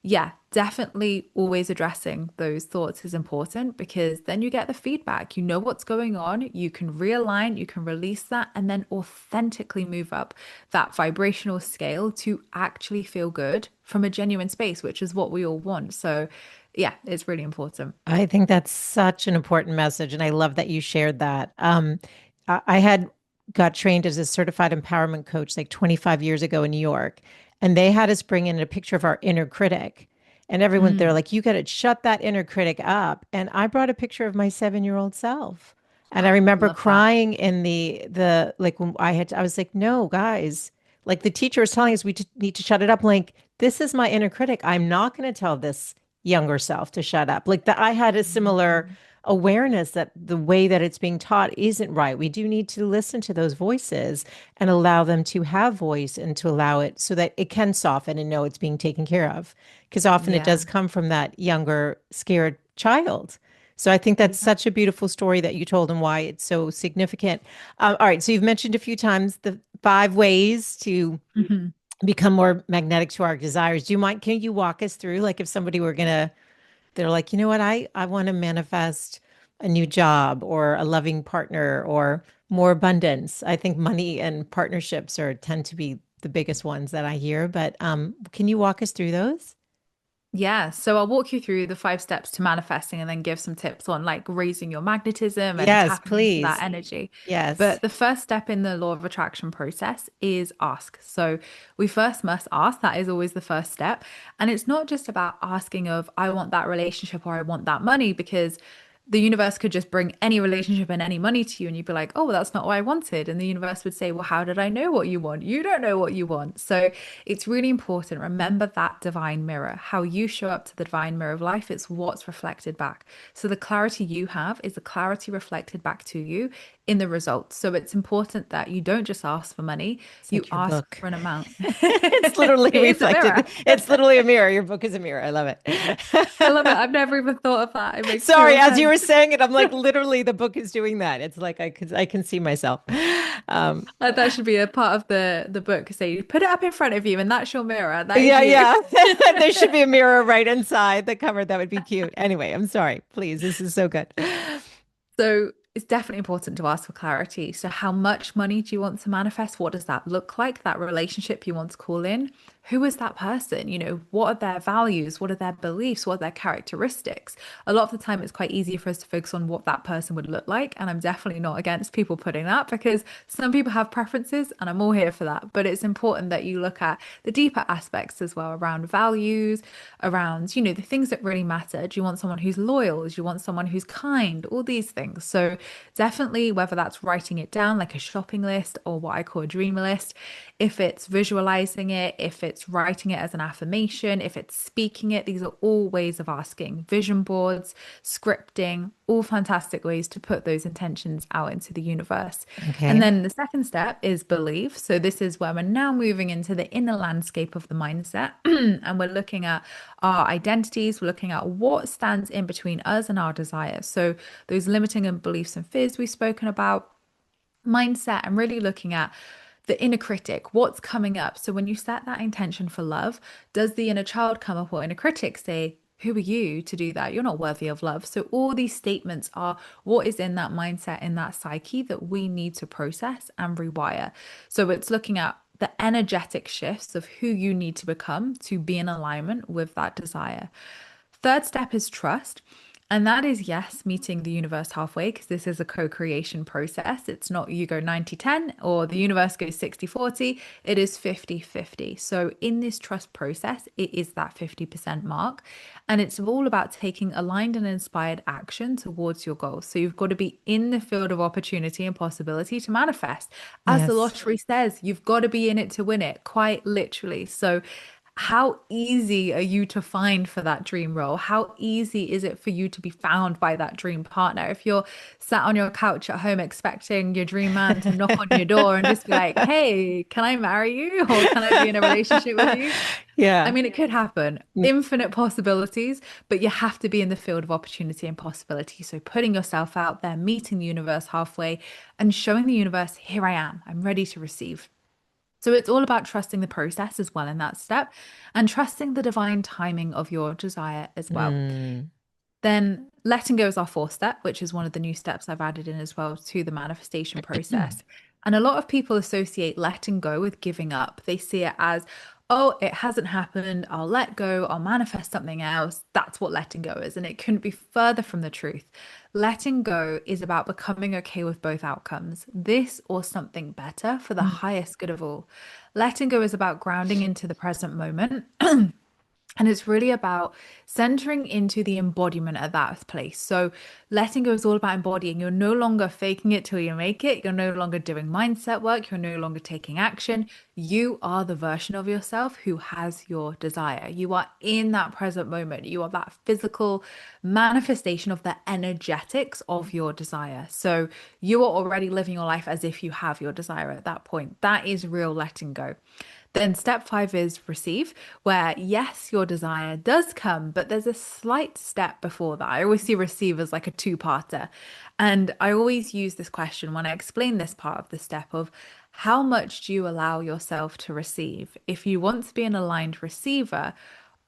yeah, definitely always addressing those thoughts is important because then you get the feedback. You know what's going on. You can realign, you can release that, and then authentically move up that vibrational scale to actually feel good from a genuine space, which is what we all want. So, yeah, it's really important. I think that's such an important message, and I love that you shared that. I had got trained as a certified empowerment coach like 25 years ago in New York, and they had us bring in a picture of our inner critic, and everyone they're Mm, like, "You got to shut that inner critic up." And I brought a picture of my 7-year-old self, and I remember love that. crying in the like when I was like, "No, guys." Like the teacher was telling us need to shut it up. Like, this is my inner critic. I'm not going to tell this younger self to shut up. Like that I had a similar Mhm. awareness that the way that it's being taught isn't right. We do need to listen to those voices and allow them to have voice and to allow it so that it can soften and know it's being taken care of. Because often it Yeah. does come from that younger, scared child. So I think that's Yeah. such a beautiful story that you told and why it's so significant. All right. So you've mentioned a few times the 5 ways to Mhm. become more magnetic to our desires. Do you mind? Can you walk us through, like, if somebody were gonna, they're like, you know what, I want to manifest a new job or a loving partner or more abundance. I think money and partnerships are tend to be the biggest ones that I hear. But can you walk us through those? Yeah, so I'll walk you through the 5 steps to manifesting and then give some tips on like raising your magnetism and Yes, tapping into that please. energy. Yes. But the first step in the law of attraction process is ask. So we first must ask. That is always the first step. And it's not just about asking of I want that relationship or I want that money because the universe could just bring any relationship and any money to you and you'd be like, oh, well, that's not what I wanted. And the universe would say, well, how did I know what you want? You don't know what you want. So it's really important. Remember that divine mirror, how you show up to the divine mirror of life. It's what's reflected back. So the clarity you have is the clarity reflected back to you in the results. So it's important that you don't just ask for money, It's you like your ask book. for an amount. It's literally It is a reflected. mirror. It's literally a mirror. Your book is a mirror. I love I love it. it. I've never even thought of that. It makes Sorry, total as you sense. were saying it, I'm like, literally the book is doing that. It's like I can see myself. Um, That should be a part of the book. So you put it up in front of you, and that's your mirror. That is yeah, you. yeah. There should be a mirror right inside the cover. That would be cute. Anyway, I'm sorry. Please, this is so good. So it's definitely important to ask for clarity. So how much money do you want to manifest? What does that look like? That relationship you want to call in? Who is that person? What are their values? What are their beliefs? What are their characteristics? A lot of the time, it's quite easy for us to focus on what that person would look like. And I'm definitely not against people putting that because some people have preferences and I'm all here for that. But it's important that you look at the deeper aspects as well around values, around, the things that really matter. Do you want someone who's loyal? Do you want someone who's kind? All these things. So definitely, whether that's writing it down like a shopping list or what I call a dream list, if it's visualizing it, if it's writing it as an affirmation, if it's speaking it, these are all ways of asking. Vision boards, scripting, all fantastic ways to put those intentions out into the universe. And Okay. then the second step is belief. So this is where we're now moving into the inner landscape of the mindset and we're looking at our identities, we're looking at what stands in between us and our desires. So those limiting and beliefs and fears we've spoken about, mindset, and really looking at the inner critic, what's coming up. So when you set that intention for love, does the inner child come up or inner critic say, who are you to do that? You're not worthy of love. So all these statements are what is in that mindset, in that psyche that we need to process and rewire. So it's looking at the energetic shifts of who you need to become to be in alignment with that desire. Third step is trust. And that is, yes, meeting the universe halfway because this is a co creation process. It's not you go 90-10 or the universe goes 60-40. It is 50-50. So, in this trust process, it is that 50% mark. And it's all about taking aligned and inspired action towards your goals. So, you've got to be in the field of opportunity and possibility to manifest. As the Yes. lottery says, you've got to be in it to win it, quite literally. So, how easy are you to find for that dream role? How easy is it for you to be found by that dream partner? If you're sat on your couch at home expecting your dream man to knock on your door and just be like, hey, can I marry you? Or can I be in a relationship with you? I Yeah. mean, it could happen, infinite possibilities, but you have to be in the field of opportunity and possibility. So putting yourself out there, meeting the universe halfway, and showing the universe, here I am, I'm ready to receive. So it's all about trusting the process as well in that step and trusting the divine timing of your desire as well. Mm. Then letting go is our fourth step, which is one of the new steps I've added in as well to the manifestation process. And a lot of people associate letting go with giving up. They see it as, oh, it hasn't happened. I'll let go. I'll manifest something else. That's what letting go is. And it couldn't be further from the truth. Letting go is about becoming okay with both outcomes, this or something better for the highest good of all. Letting go is about grounding into the present moment. And it's really about centering into the embodiment at that place. So letting go is all about embodying. You're no longer faking it till you make it. You're no longer doing mindset work. You're no longer taking action. You are the version of yourself who has your desire. You are in that present moment. You are that physical manifestation of the energetics of your desire. So you are already living your life as if you have your desire at that point. That is real letting go. Then step five is receive, where yes, your desire does come, but there's a slight step before that. I always see receive as like a two-parter. And I always use this question when I explain this part of the step of how much do you allow yourself to receive? If you want to be an aligned receiver,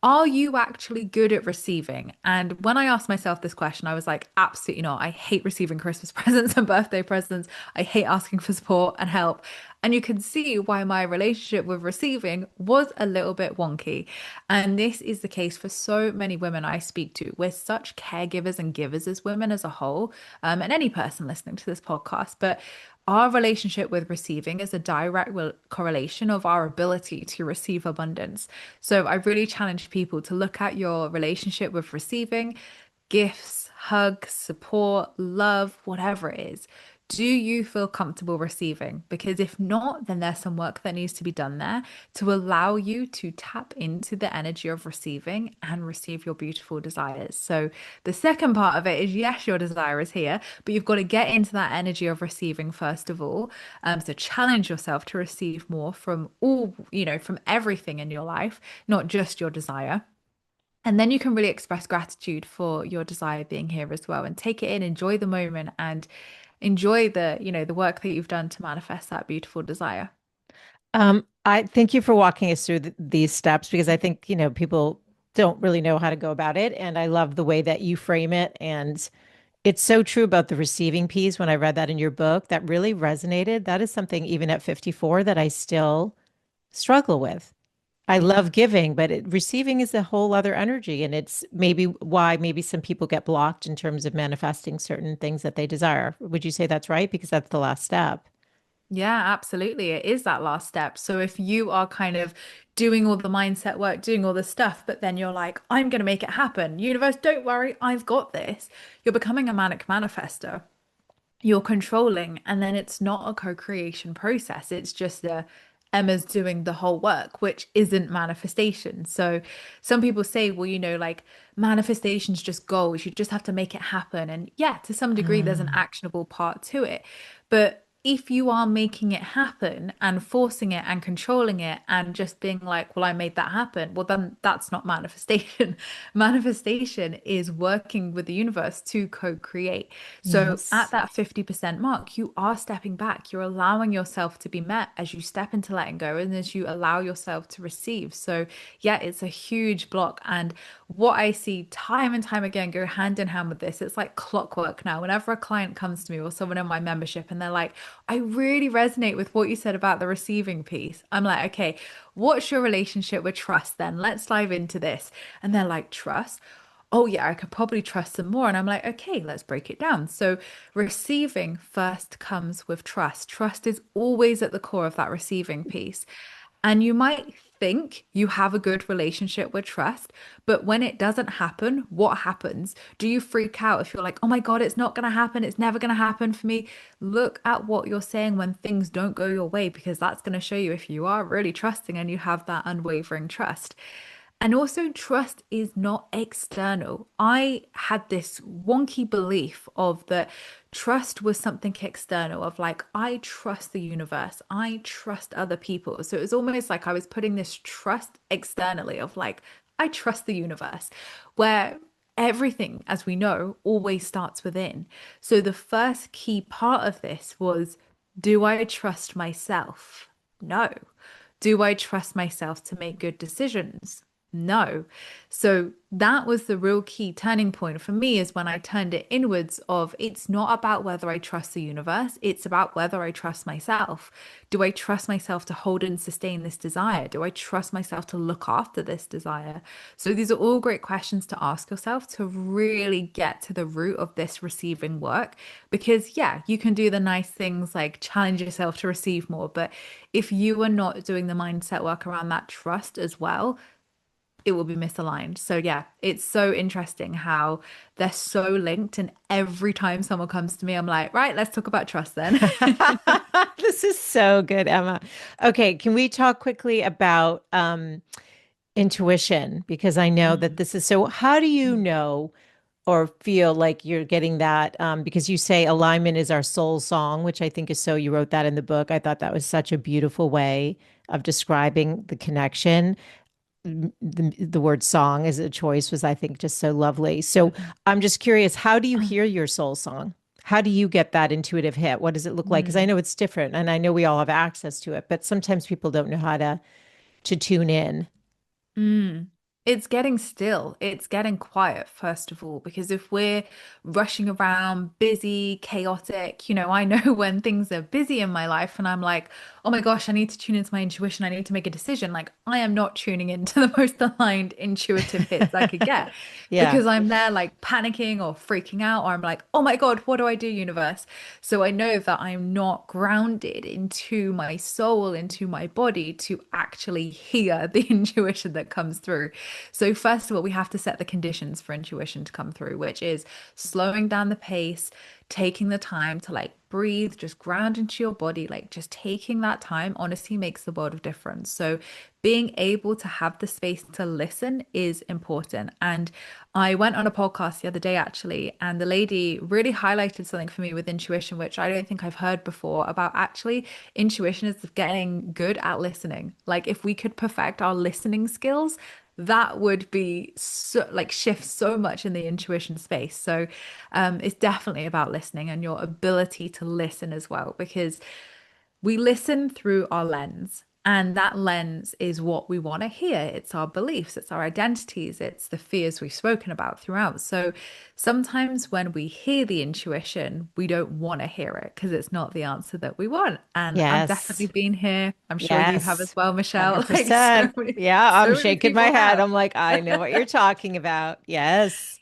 are you actually good at receiving? And when I asked myself this question, I was like, absolutely not. I hate receiving Christmas presents and birthday presents. I hate asking for support and help. And you can see why my relationship with receiving was a little bit wonky. And this is the case for so many women I speak to. We're such caregivers and givers as women as a whole, and any person listening to this podcast. But our relationship with receiving is a direct correlation of our ability to receive abundance. So I really challenge people to look at your relationship with receiving gifts, hugs, support, love, whatever it is. Do you feel comfortable receiving? Because if not, then there's some work that needs to be done there to allow you to tap into the energy of receiving and receive your beautiful desires. So, the second part of it is yes, your desire is here, but you've got to get into that energy of receiving first of all. So, challenge yourself to receive more from all, from everything in your life, not just your desire. And then you can really express gratitude for your desire being here as well and take it in, enjoy the moment and enjoy the work that you've done to manifest that beautiful desire. I thank you for walking us through these steps because I think, people don't really know how to go about it. And I love the way that you frame it. And it's so true about the receiving piece. When I read that in your book, that really resonated. That is something even at 54 that I still struggle with. I Yeah. love giving, but receiving is a whole other energy. And it's maybe why maybe some people get blocked in terms of manifesting certain things that they desire. Would you say that's right? Because that's the last step. Yeah, absolutely. It is that last step. So if you are kind of doing all the mindset work, doing all the stuff, but then you're like, I'm going to make it happen. Universe, don't worry, I've got this. You're becoming a manic manifester. You're controlling, and then it's not a co-creation process. It's just Emma's doing the whole work, which isn't manifestation. So some people say, well, like manifestation's just goals. You just have to make it happen. And yeah, to some degree, there's an Mm. actionable part to it. But if you are making it happen and forcing it and controlling it and just being like, well, I made that happen, well, then that's not manifestation. Manifestation is working with the universe to co-create. So at Yes. that 50% mark, you are stepping back. You're allowing yourself to be met as you step into letting go and as you allow yourself to receive. So, yeah, it's a huge block. And what I see time and time again go hand in hand with this, it's like clockwork now. Whenever a client comes to me or someone in my membership and they're like, I really resonate with what you said about the receiving piece, I'm like, okay, what's your relationship with trust then? Let's dive into this. And they're like, trust? Oh yeah, I could probably trust them more. And I'm like, okay, let's break it down. So receiving first comes with trust. Trust is always at the core of that receiving piece. And you might think you have a good relationship with trust, but when it doesn't happen, what happens? Do you freak out if you're like, oh my God, it's not going to happen. It's never going to happen for me. Look at what you're saying when things don't go your way, because that's going to show you if you are really trusting and you have that unwavering trust. And also, trust is not external. I had this wonky belief of that trust was something external, of like, I trust the universe, I trust other people. So it was almost like I was putting this trust externally of like, I trust the universe, where everything, as we know, always starts within. So the first key part of this was, do I trust myself? No. Do I trust myself to make good decisions? No. So that was the real key turning point for me is when I turned it inwards of it's not about whether I trust the universe, it's about whether I trust myself. Do I trust myself to hold and sustain this desire? Do I trust myself to look after this desire? So these are all great questions to ask yourself to really get to the root of this receiving work. Because yeah, you can do the nice things like challenge yourself to receive more, but if you are not doing the mindset work around that trust as well, it will be misaligned. So yeah, it's so interesting how they're so linked. And every time someone comes to me, I'm like, right, let's talk about trust then. This is so good, Emma. Okay, can we talk quickly about intuition? Because I know that Mm. this is so. How do you know or feel like you're getting that? Because you say alignment is our soul song, which I think is so. You wrote that in the book. I thought that was such a beautiful way of describing the connection. The word song as a choice was, I think, just so lovely. So I'm just curious, how do you hear your soul song? How do you get that intuitive hit? What does it look like? Because I Mm. know it's different and I know we all have access to it, but sometimes people don't know how to tune in. Mm. It's getting still. It's getting quiet, first of all, because if we're rushing around, busy, chaotic, I know when things are busy in my life and I'm like, oh my gosh, I need to tune into my intuition. I need to make a decision. Like, I am not tuning into the most aligned intuitive hits I could get Yeah. because I'm there like panicking or freaking out, or I'm like, oh my God, what do I do, universe? So I know that I'm not grounded into my soul, into my body to actually hear the intuition that comes through. So, first of all, we have to set the conditions for intuition to come through, which is slowing down the pace, taking the time to like breathe, just ground into your body, like just taking that time honestly makes the world of difference. So, being able to have the space to listen is important. And I went on a podcast the other day actually, and the lady really highlighted something for me with intuition, which I don't think I've heard before about actually intuition is getting good at listening. Like, if we could perfect our listening skills, that would be so, like shift so much in the intuition space. So it's definitely about listening and your ability to listen as well, because we listen through our lens. And that lens is what we want to hear. It's our beliefs, it's our identities, it's the fears we've spoken about throughout. So sometimes when we hear the intuition, we don't want to hear it because it's not the answer that we want. And I've definitely Yes. been here. I'm sure you have as Yes. well, Michelle. Like 100%. Yeah, I'm so many shaking my people head. have. I'm like, I know what you're talking about. Yes.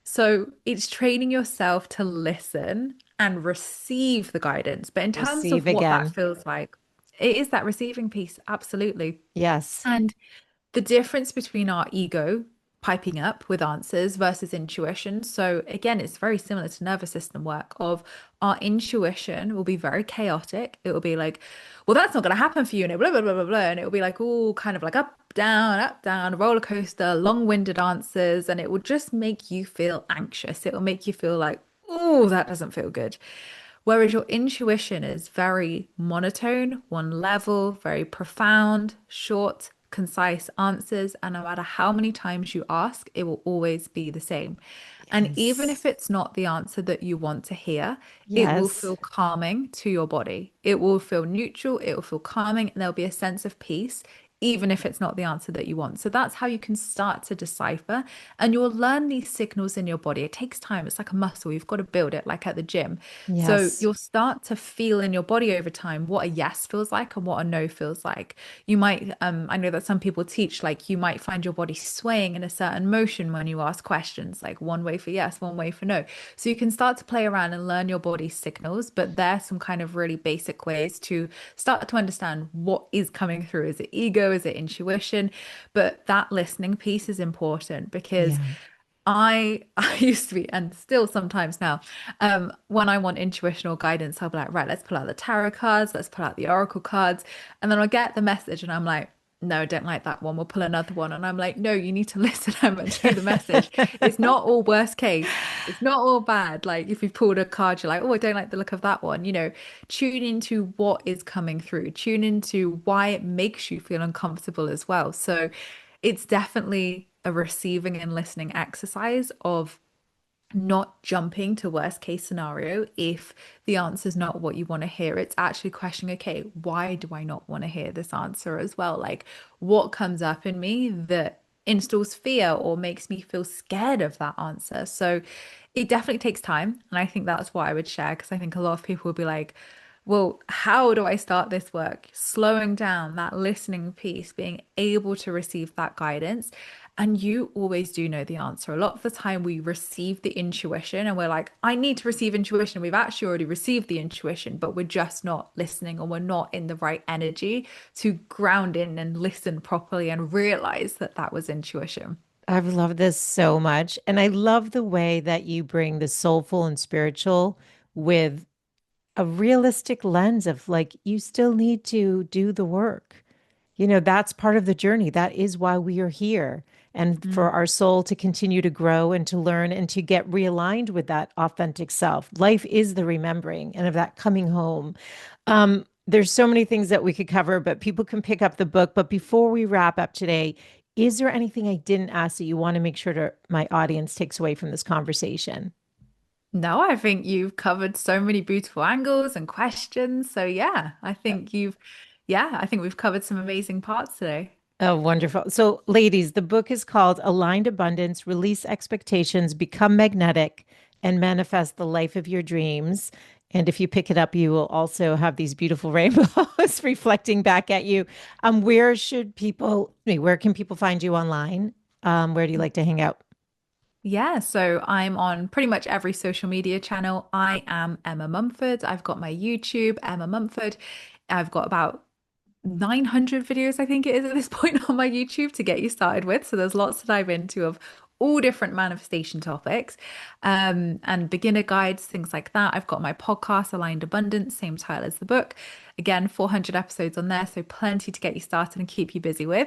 So it's training yourself to listen and receive the guidance. But in terms Receive of what that again. feels like, it is that receiving piece, absolutely. Yes. And the difference between our ego piping up with answers versus intuition. So again, it's very similar to nervous system work of our intuition will be very chaotic. It will be like, well, that's not going to happen for you, and blah, blah, blah, blah, blah. And it will be like all kind of like up, down, roller coaster, long-winded answers. And it will just make you feel anxious. It will make you feel like, oh, that doesn't feel good. Whereas your intuition is very monotone, one level, very profound, short, concise answers. And no matter how many times you ask, it will always be the same. And even if Yes. it's not the answer that you want to hear, it will Yes. feel calming to your body. It will feel neutral, it will feel calming, and there'll be a sense of peace, even if it's not the answer that you want. So that's how you can start to decipher. And you'll learn these signals in your body. It takes time. It's like a muscle. You've got to build it, like at the gym. So Yes. you'll start to feel in your body over time what a yes feels like and what a no feels like. You might, I know that some people teach, like you might find your body swaying in a certain motion when you ask questions, like one way for yes, one way for no. So you can start to play around and learn your body's signals, but there's some kind of really basic ways to start to understand what is coming through. Is it ego? Is it intuition? But that listening piece is important because Yeah. I used to be, and still sometimes now, when I want intuitional guidance, I'll be like, right, let's pull out the tarot cards, let's pull out the oracle cards, and then I'll get the message, and I'm like, no, I don't like that one. We'll pull another one, and I'm like, no, you need to listen Emma, to the message. It's not all worst case. It's not all bad. Like if you've pulled a card, you're like, oh, I don't like the look of that one. Tune into what is coming through. Tune into why it makes you feel uncomfortable as well. So it's definitely a receiving and listening exercise of not jumping to worst case scenario if the answer is not what you want to hear. It's actually questioning, okay, why do I not want to hear this answer as well? Like, what comes up in me that installs fear or makes me feel scared of that answer? So it definitely takes time. And I think that's what I would share because I think a lot of people would be like, well, how do I start this work? Slowing down that listening piece, being able to receive that guidance. And you always do know the answer. A lot of the time, we receive the intuition and we're like, I need to receive intuition. We've actually already received the intuition, but we're just not listening or we're not in the right energy to ground in and listen properly and realize that that was intuition. I've loved this so much. And I love the way that you bring the soulful and spiritual with a realistic lens of like, you still need to do the work. That's part of the journey. That is why we are here. And for Mm. our soul to continue to grow and to learn and to get realigned with that authentic self. Life is the remembering and of that coming home. there's so many things that we could cover, but people can pick up the book. But before we wrap up today, is there anything I didn't ask that you want to make sure to my audience takes away from this conversation? No, I think you've covered so many beautiful angles and questions. So yeah, I think we've covered some amazing parts today. Oh, wonderful. So, ladies, the book is called Aligned Abundance, Release Expectations, Become Magnetic, and Manifest the Life of Your Dreams. And if you pick it up, you will also have these beautiful rainbows reflecting back at you. Where can people find you online? Where do you like to hang out? Yeah, so I'm on pretty much every social media channel. I am Emma Mumford. I've got my YouTube, Emma Mumford. I've got about 900 videos, I think it is at this point on my YouTube to get you started with. So there's lots to dive into of all different manifestation topics, and beginner guides, things like that. I've got my podcast, Aligned Abundance, same title as the book. Again, 400 episodes on there, so plenty to get you started and keep you busy with.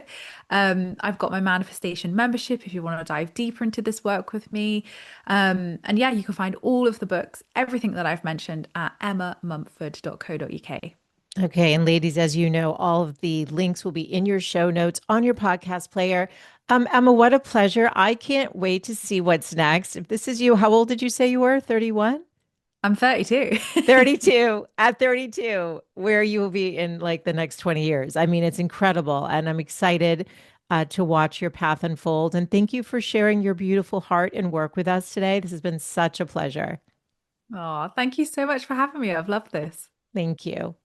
I've got my manifestation membership if you want to dive deeper into this work with me. And yeah, you can find all of the books, everything that I've mentioned at emmamumford.co.uk. Okay. And ladies, as you know, all of the links will be in your show notes on your podcast player. Emma, what a pleasure. I can't wait to see what's next. If this is you, how old did you say you were? 31? I'm 32. 32. At 32, where you will be in like the next 20 years. I mean, it's incredible. And I'm excited to watch your path unfold. And thank you for sharing your beautiful heart and work with us today. This has been such a pleasure. Oh, thank you so much for having me. I've loved this. Thank you.